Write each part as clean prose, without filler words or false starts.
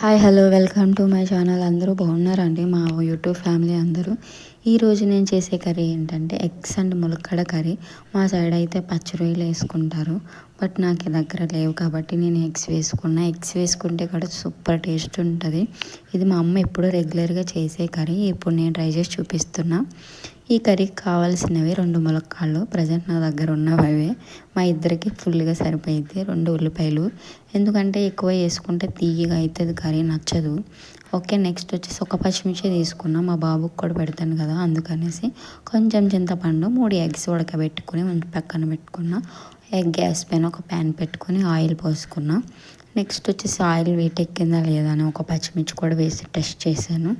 Hi hello welcome to my channel. అందరూ బాగున్నారండి? మా యూట్యూబ్ ఫ్యామిలీ అందరూ. ఈరోజు నేను చేసే కర్రీ ఏంటంటే ఎగ్స్ అండ్ ములక్కడ కర్రీ. మా సైడ్ అయితే పచ్చి రొయ్యలు వేసుకుంటారు, బట్ నాకు దగ్గర లేవు కాబట్టి నేను ఎగ్స్ వేసుకున్నా. ఎగ్స్ వేసుకుంటే కూడా సూపర్ టేస్ట్ ఉంటుంది. ఇది మా అమ్మ ఎప్పుడూ రెగ్యులర్గా చేసే కర్రీ. ఇప్పుడు నేను ట్రై చేసి చూపిస్తున్నా. ఈ కర్రీకి కావాల్సినవి 2 ములక్కాళ్ళు, ప్రజెంట్ నా దగ్గర ఉన్నవి అవే. మా ఇద్దరికి ఫుల్గా సరిపోయింది. 2 ఉల్లిపాయలు, ఎందుకంటే ఎక్కువ వేసుకుంటే తీయగా అవుతుంది, కర్రీ నచ్చదు. ఓకే, నెక్స్ట్ వచ్చేసి ఒక పచ్చిమిర్చి తీసుకున్నా, మా బాబుకి కూడా పెడతాను కదా అందుకనేసి. కొంచెం చింతపండు, 3 ఎగ్స్ ఉడకబెట్టుకుని పక్కన పెట్టుకున్నా. ఎగ్ గ్యాస్ పైన ఒక ప్యాన్ పెట్టుకుని ఆయిల్ పోసుకున్నా. నెక్స్ట్ వచ్చేసి ఆయిల్ వేడెక్కిందా లేదా అని ఒక పచ్చిమిర్చి కూడా వేసి టెస్ట్ చేశాను.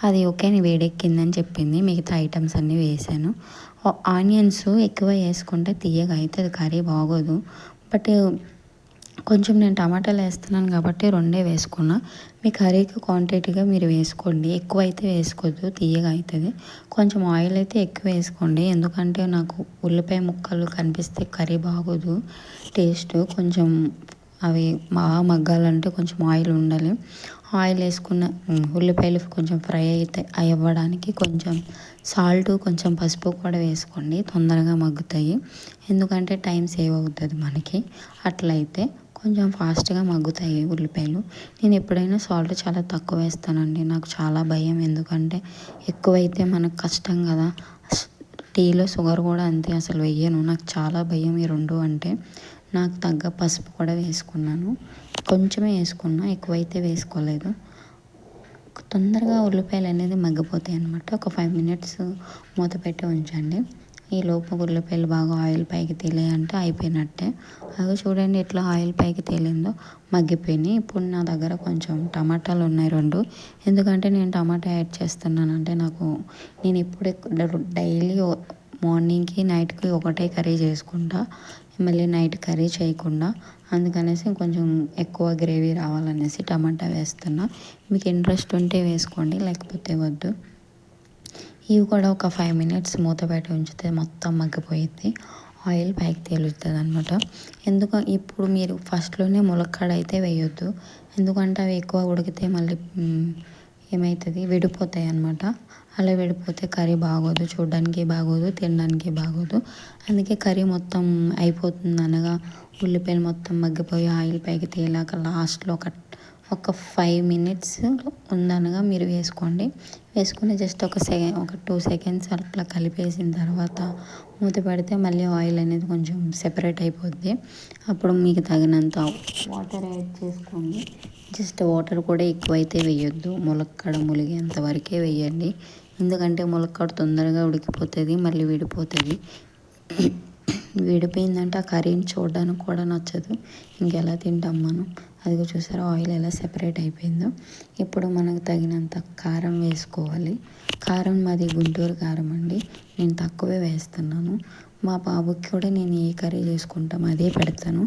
అది ఓకే, వేడెక్కిందని చెప్పింది. మిగతా ఐటమ్స్ అన్నీ వేసాను. ఆనియన్స్ ఎక్కువ వేసుకుంటే తీయగా అవుతుంది, కర్రీ బాగోదు. బట్ కొంచెం నేను టమాటాలు వేస్తున్నాను కాబట్టి 2 వేసుకున్నా. మీ కర్రీకి క్వాంటిటీగా మీరు వేసుకోండి, ఎక్కువ అయితే వేసుకోవద్దు, తీయగా అవుతుంది. కొంచెం ఆయిల్ అయితే ఎక్కువ వేసుకోండి, ఎందుకంటే నాకు ఉల్లిపాయ ముక్కలు కనిపిస్తే కర్రీ బాగోదు టేస్ట్. కొంచెం అవి బాగా మగ్గాలంటే కొంచెం ఆయిల్ ఉండాలి. ఆయిల్ వేసుకున్న ఉల్లిపాయలు కొంచెం ఫ్రై అయితే అవ్వడానికి కొంచెం సాల్ట్, కొంచెం పసుపు కూడా వేసుకోండి, తొందరగా మగ్గుతాయి. ఎందుకంటే టైం సేవ్ అవుతుంది మనకి. అట్లయితే కొంచెం ఫాస్ట్గా మగ్గుతాయి ఉల్లిపాయలు. నేను ఎప్పుడైనా సాల్ట్ చాలా తక్కువ వేస్తానండి, నాకు చాలా భయం. ఎందుకంటే ఎక్కువైతే మనకు కష్టం కదా. టీలో షుగర్ కూడా అంతే, అసలు వెయ్యను, నాకు చాలా భయం ఈ 2 అంటే. నాకు తగ్గ పసుపు కూడా వేసుకున్నాను, కొంచెమే వేసుకున్నా, ఎక్కువైతే వేసుకోలేదు. తొందరగా ఉల్లిపాయలు అనేది మగ్గిపోతాయి అన్నమాట. ఒక 5 మినిట్స్ మూత పెట్టి ఉంచండి. ఈ లోపు ఉల్లిపాయలు బాగా ఆయిల్ పైకి తేలాయంటే అయిపోయినట్టే. అవి చూడండి ఎట్లా ఆయిల్ పైకి తేలిందో, మగ్గిపోయినాయి. ఇప్పుడు నా దగ్గర కొంచెం టమాటాలు ఉన్నాయి 2. ఎందుకంటే నేను టమాటా యాడ్ చేస్తున్నానంటే నేను ఇప్పుడు డైలీ మార్నింగ్కి నైట్కి ఒకటే కర్రీ చేసుకుంటా, మళ్ళీ నైట్ కర్రీ చేయకుండా. అందుకనేసి కొంచెం ఎక్కువ గ్రేవీ రావాలనేసి టమాటా వేస్తున్నా. మీకు ఇంట్రెస్ట్ ఉంటే వేసుకోండి, లేకపోతే వద్దు. ఇవి కూడా ఒక 5 మినిట్స్ మూత పెట్టి ఉంచితే మొత్తం మగ్గిపోయిద్ది, ఆయిల్ పైకి తేలుతుంది అనమాట. ఇప్పుడు మీరు ఫస్ట్లోనే ములక్కాడ అయితే వేయొద్దు, ఎందుకంటే అవి ఎక్కువ ఉడికితే మళ్ళీ ఏమవుతుంది, విడిపోతాయి అన్నమాట. అలా విడిపోతే కర్రీ బాగోదు, చూడడానికి బాగోదు, తినడానికి బాగోదు. అందుకే కర్రీ మొత్తం అయిపోతుంది అనగా ఉల్లిపాయలు మొత్తం మగ్గిపోయి ఆయిల్ పైకి తేలాక లాస్ట్లో ఒక 5 మినిట్స్ ఉందనగా మీరు వేసుకోండి. వేసుకుని జస్ట్ ఒక 2 సెకండ్స్ అట్లా కలిపేసిన తర్వాత మూత పెడితే మళ్ళీ ఆయిల్ అనేది కొంచెం సెపరేట్ అయిపోద్ది. అప్పుడు మీకు తగినంత వాటర్ యాడ్ చేసుకోండి. జస్ట్ వాటర్ కూడా ఎక్కువైతే వేయొద్దు, ములక్కాడ ములిగేంత వరకే వేయండి. ఎందుకంటే ములక్కాడ తొందరగా ఉడికిపోతుంది, మళ్ళీ విడిపోతుంది. విడిపోయిందంటే ఆ కర్రీని చూడడానికి కూడా నచ్చదు, ఇంకెలా తింటాం మనం. అదిగో చూసారా ఆయిల్ ఎలా సెపరేట్ అయిపోయిందో. ఇప్పుడు మనకు తగినంత కారం వేసుకోవాలి. కారం మాది గుంటూరు కారం అండి, నేను తక్కువే వేస్తున్నాను. మా బాబుకి కూడా నేను ఏ కర్రీ చేసుకుంటాం అదే పెడతాను,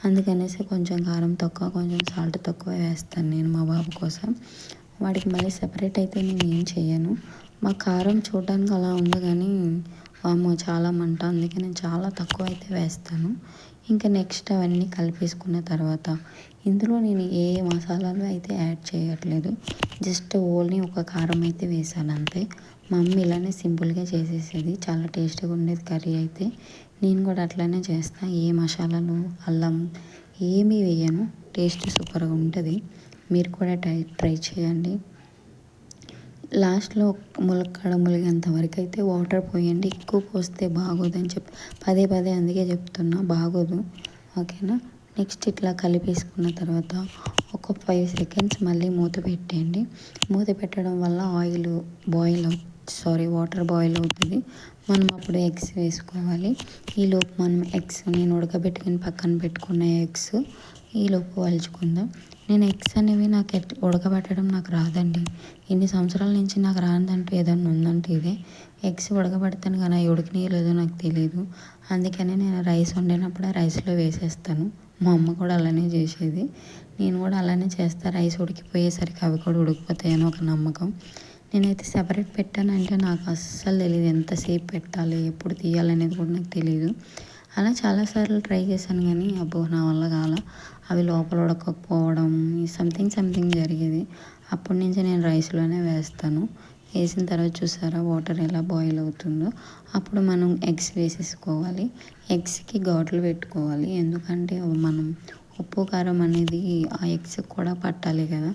అందుకనేసి కొంచెం కారం తక్కువ, కొంచెం సాల్ట్ తక్కువ వేస్తాను నేను మా బాబు కోసం. వాడికి మళ్ళీ సెపరేట్ అయితే నేను ఏం చేయను. మా కారం చూడడానికి అలా ఉంది కానీ వామ్మో చాలా మంట, అందుకే నేను చాలా తక్కువ అయితే వేస్తాను. ఇంకా నెక్స్ట్ అవన్నీ కలిపేసుకున్న తర్వాత ఇందులో నేను ఏ మసాలాలు అయితే యాడ్ చేయట్లేదు, జస్ట్ ఓన్లీ ఒక కారం అయితే వేసాను అంతే. మా అమ్మ ఇలానే సింపుల్గా చేసేసేది, చాలా టేస్ట్గా ఉండేది కర్రీ అయితే. నేను కూడా అట్లానే చేస్తాను, ఏ మసాలాలు అల్లం ఏమీ వేయను, టేస్ట్ సూపర్గా ఉంటుంది. మీరు కూడా ట్రై చేయండి. లాస్ట్లో ములక్కాడ ములిగేంత వరకు అయితే వాటర్ పోయండి, ఎక్కువ పోస్తే బాగోదని పదే పదే అందుకే చెప్తున్నా, బాగోదు. ఓకేనా, నెక్స్ట్ ఇట్లా కలిపేసుకున్న తర్వాత ఒక 5 సెకండ్స్ మళ్ళీ మూత పెట్టేయండి. మూత పెట్టడం వల్ల వాటర్ బాయిల్ అవుతుంది. మనం అప్పుడు ఎగ్స్ వేసుకోవాలి. ఈలోపు మనం నేను ఉడకబెట్టుకుని పక్కన పెట్టుకున్న ఎగ్స్ ఈలోపు వలుచుకుందాం. నేను ఎగ్స్ అనేవి ఉడకబెట్టడం నాకు రాదండి. ఇన్ని సంవత్సరాల నుంచి నాకు రానిదంటూ ఏదన్నా ఉందంటే ఇదే. ఎగ్స్ ఉడకబెడతాను కానీ అవి ఉడికినాయో లేదో నాకు తెలియదు. అందుకని నేను రైస్ వండినప్పుడే రైస్లో వేసేస్తాను. మా అమ్మ కూడా అలానే చేసేది, నేను కూడా అలానే చేస్తాను. రైస్ ఉడికిపోయేసరికి అవి కూడా ఉడికిపోతాయని ఒక నమ్మకం. నేనైతే సెపరేట్ పెట్టానంటే నాకు అస్సలు తెలియదు, ఎంతసేపు పెట్టాలి, ఎప్పుడు తీయాలనేది కూడా నాకు తెలియదు. అలా చాలాసార్లు ట్రై చేశాను కానీ అబ్బో నా వల్ల కాల. అవి లోపల ఉడకకపోవడం సంథింగ్ జరిగేది. అప్పటి నుంచి నేను రైస్లోనే వేస్తాను. వేసిన తర్వాత చూసారా వాటర్ ఎలా బాయిల్ అవుతుందో, అప్పుడు మనం ఎగ్స్ వేసేసుకోవాలి. ఎగ్స్కి ఘాట్లు పెట్టుకోవాలి, ఎందుకంటే మనం ఉప్పు కారం అనేది ఆ ఎగ్స్కి కూడా పట్టాలి కదా,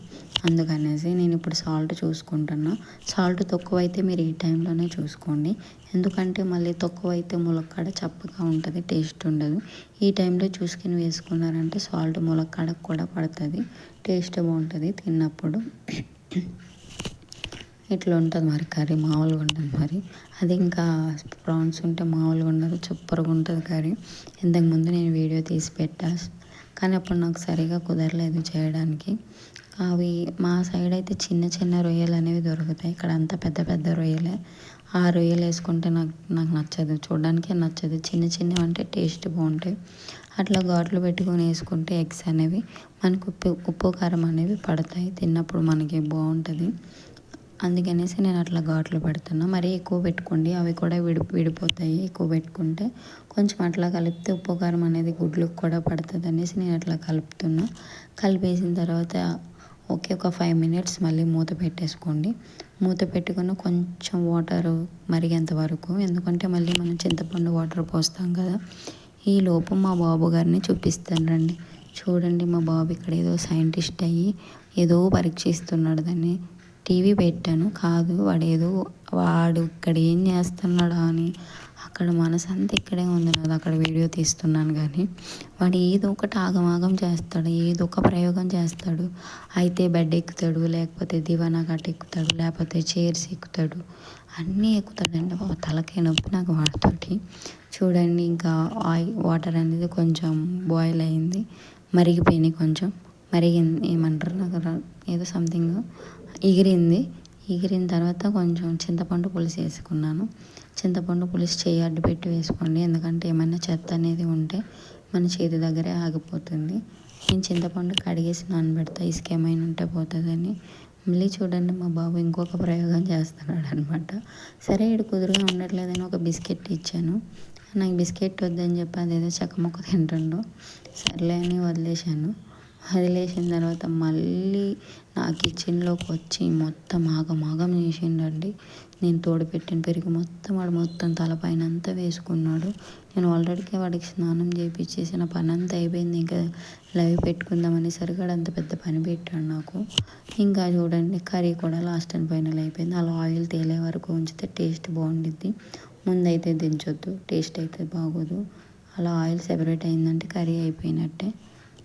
అందుకనేసి నేను ఇప్పుడు సాల్ట్ చూసుకుంటున్నా. సాల్ట్ తక్కువైతే మీరు ఈ టైంలోనే చూసుకోండి, ఎందుకంటే మళ్ళీ తక్కువైతే ములక్కాడ చప్పగా ఉంటుంది, టేస్ట్ ఉండదు. ఈ టైంలో చూసుకొని వేసుకున్నారంటే సాల్ట్ ములక్కాడకు కూడా పడుతుంది, టేస్ట్ బాగుంటుంది తిన్నప్పుడు. ఇట్లా ఉంటుంది మరి కర్రీ, మామూలుగా ఉంటుంది మరి. అది ఇంకా ప్రాన్స్ ఉంటే మామూలుగా ఉండదు, సూపర్గా ఉంటుంది కర్రీ. ఇంతకుముందు నేను వీడియో తీసి పెట్టా, కానీ అప్పుడు నాకు సరిగా కుదరలేదు చేయడానికి. అవి మా సైడ్ అయితే చిన్న చిన్న రొయ్యలు అనేవి దొరుకుతాయి, ఇక్కడ అంతా పెద్ద పెద్ద రొయ్యలే. ఆ రొయ్యలు వేసుకుంటే నాకు నచ్చదు, చూడడానికే నచ్చదు. చిన్న చిన్నవి అంటే టేస్ట్ బాగుంటాయి. అట్లా ఘాట్లు పెట్టుకొని వేసుకుంటే ఎగ్స్ అనేవి మనకు ఉప్పు కారం అనేవి పడతాయి, తిన్నప్పుడు మనకి బాగుంటుంది. అందుకనేసి నేను అట్లా ఘాట్లు పెడుతున్నా. మరీ ఎక్కువ పెట్టుకోండి, అవి కూడా విడిపోతాయి ఎక్కువ పెట్టుకుంటే. కొంచెం అట్లా కలిపితే ఉప్పు కారం అనేది గుడ్లకు కూడా పడుతుంది అనేసి నేను అట్లా కలుపుతున్నా. కలిపేసిన తర్వాత ఒక 5 మినిట్స్ మళ్ళీ మూత పెట్టేసుకోండి. మూత పెట్టుకుని కొంచెం వాటర్ మరిగేంత వరకు, ఎందుకంటే మళ్ళీ మనం చింతపండు వాటర్ పోస్తాం కదా. ఈ లోపు మా బాబు గారిని చూపిస్తాను రండి. చూడండి, మా బాబు ఇక్కడ ఏదో సైంటిస్ట్ అయ్యి ఏదో పరీక్షిస్తున్నాడు. దాన్ని టీవీ పెట్టాను, కాదు వాడు ఇక్కడ ఏం చేస్తున్నాడా అని అక్కడ మనసంతా ఇక్కడే ఉంది నాది, అక్కడ వీడియో తీస్తున్నాను. కానీ వాడు ఏదో ఒకటి ఆగమాగం చేస్తాడు, ఏదో ఒక ప్రయోగం చేస్తాడు. అయితే బెడ్ ఎక్కుతాడు, లేకపోతే దివానా కట్ట ఎక్కుతాడు, లేకపోతే చైర్స్ ఎక్కుతాడు, అన్నీ ఎక్కుతాడండి బాబు. తలకాయ నొప్పి నాకు వాడితోటి. చూడండి, ఇంకా వాటర్ అనేది కొంచెం బాయిల్ అయింది, మరిగిపోయినాయి, కొంచెం మరిగింది, ఏమంటారు నాకు ఏదో సంథింగ్ ఎగిరిన తర్వాత కొంచెం చింతపండు పులుసు వేసుకున్నాను. చింతపండు పులుసు చేయి అడ్డు పెట్టి వేసుకోండి, ఎందుకంటే ఏమైనా చెత్త అనేది ఉంటే మన చేతి దగ్గరే ఆగిపోతుంది. నేను చింతపండు కడిగేసి నానబెడతా, ఇసుక ఏమైనా ఉంటే పోతుందని. మళ్ళీ చూడండి, మా బాబు ఇంకొక ప్రయోగం చేస్తున్నాడు అనమాట. సరే, ఇటు కుదురుగా ఉండట్లేదని ఒక బిస్కెట్ ఇచ్చాను. నాకు బిస్కెట్ వద్దని చెప్పి అదేదో చెక్కముక్క తింటుండో, సర్లే అని వదిలేసిన తర్వాత మళ్ళీ నా కిచెన్లోకి వచ్చి మొత్తం ఆగమాగం చేసిండండి. నేను తోడుపెట్టిన పెరుగు మొత్తం తలపైన అంతా వేసుకున్నాడు. నేను ఆల్రెడీగా వాడికి స్నానం చేయించేసిన పని అంతా అయిపోయింది, ఇంకా లైవ్ పెట్టుకుందామని సరిగా అంత పెద్ద పని పెట్టాడు నాకు. ఇంకా చూడండి, కర్రీ కూడా లాస్ట్ అండ్ ఫైనల్ అయిపోయింది. అలా ఆయిల్ తేలే వరకు ఉంచితే టేస్ట్ బాగుండిద్ది, ముందైతే దించొద్దు, టేస్ట్ అయితే బాగోదు. అలా ఆయిల్ సెపరేట్ అయిందంటే కర్రీ అయిపోయినట్టే.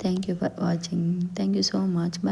Thank you for watching. Thank you so much. Bye.